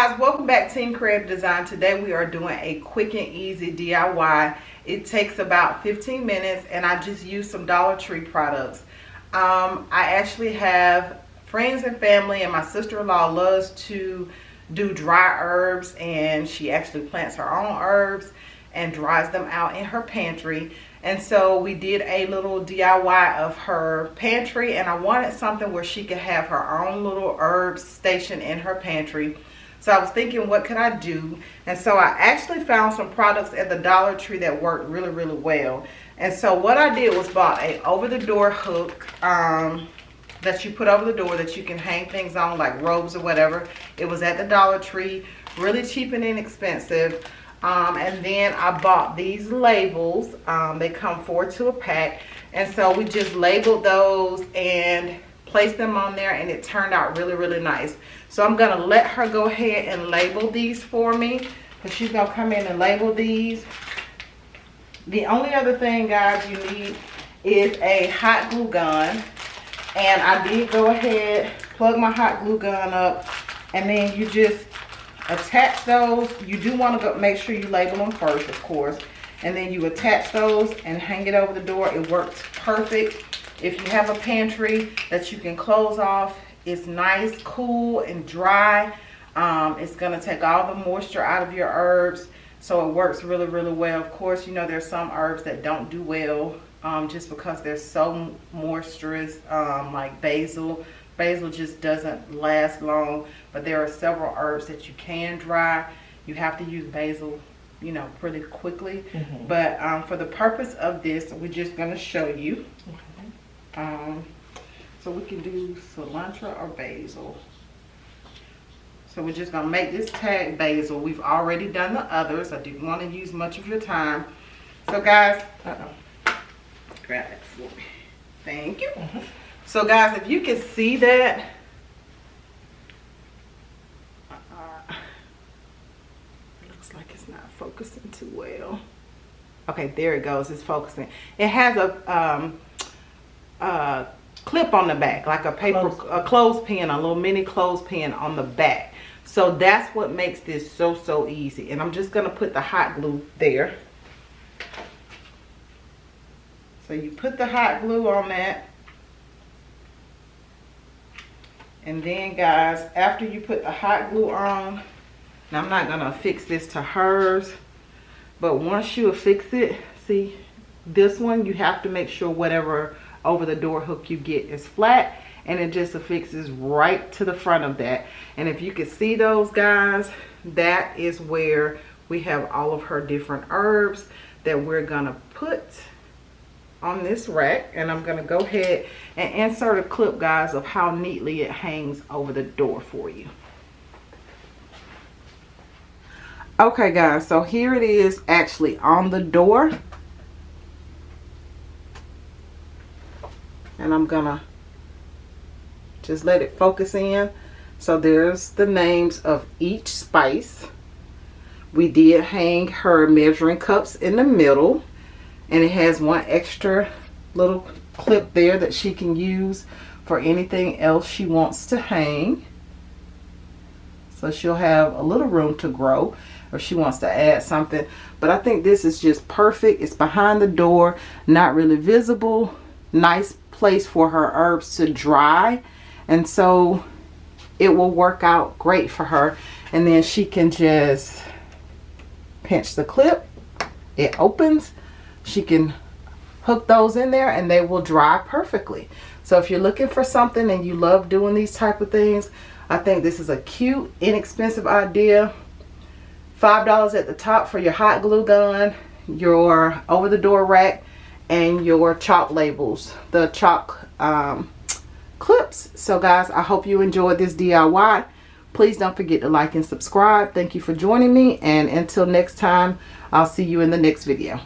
guys, welcome back to Team Creative Design. Today we are doing a quick and easy DIY. It takes about 15 minutes and I just use some Dollar Tree products. I actually have friends and family, and my sister-in-law loves to do dry herbs, and she actually plants her own herbs and dries them out in her pantry. And so we did a little DIY of her pantry, and I wanted something where she could have her own little herbs station in her pantry. So I was thinking, what could I do? And so I actually found some products at the Dollar Tree that worked really, really well. And so what I did was bought a over-the-door hook that you put over the door that you can hang things on, like robes or whatever. It was at the Dollar Tree, really cheap and inexpensive. And then I bought these labels. They come 4 to a pack, and so we just labeled those and placed them on there, and it turned out really, really nice. So I'm gonna let her go ahead and label these for me, because she's gonna come in and label these. The only other thing, guys, you need is a hot glue gun, and I did go ahead, plug my hot glue gun up, and then you just attach those. You do want to make sure you label them first, of course, and then you attach those and hang it over the door. It works perfect. If you have a pantry that you can close off, it's nice, cool, and dry. It's gonna take all the moisture out of your herbs, so it works really, really well. Of course, you know there's some herbs that don't do well just because they're so moisturous, like basil. Basil just doesn't last long, but there are several herbs that you can dry. You have to use basil, you know, pretty quickly. But for the purpose of this, we're just going to show you. So we can do cilantro or basil. So we're just going to make this tag basil. We've already done the others. I didn't want to use much of your time. So guys, grab that for me. Thank you. So guys, if you can see that, looks like it's not focusing too well. Okay, there it goes, it's focusing. It has a clip on the back, like a clothespin, a little mini clothespin on the back. So that's what makes this so easy. And I'm just gonna put the hot glue there. So you put the hot glue on that. And then guys, after you put the hot glue on, now I'm not gonna affix this to hers, but once you affix it, see this one, you have to make sure whatever over the door hook you get is flat, and it just affixes right to the front of that. And if you can see those guys, that is where we have all of her different herbs that we're gonna put on this rack. And I'm gonna go ahead and insert a clip, guys, of how neatly it hangs over the door for you. Okay guys, so here it is actually on the door, and I'm gonna just let it focus in. So there's the names of each spice. We did hang her measuring cups in the middle, and it has one extra little clip there that she can use for anything else she wants to hang. So she'll have a little room to grow if she wants to add something. But I think this is just perfect. It's behind the door, not really visible. Nice place for her herbs to dry. And so it will work out great for her. And then she can just pinch the clip. It opens. She can hook those in there and they will dry perfectly. So if you're looking for something and you love doing these type of things, I think this is a cute, inexpensive idea. $5 at the top for your hot glue gun, your over the door rack, and your chalk labels, the chalk clips. So guys, I hope you enjoyed this DIY. Please don't forget to like and subscribe. Thank you for joining me, and until next time, I'll see you in the next video.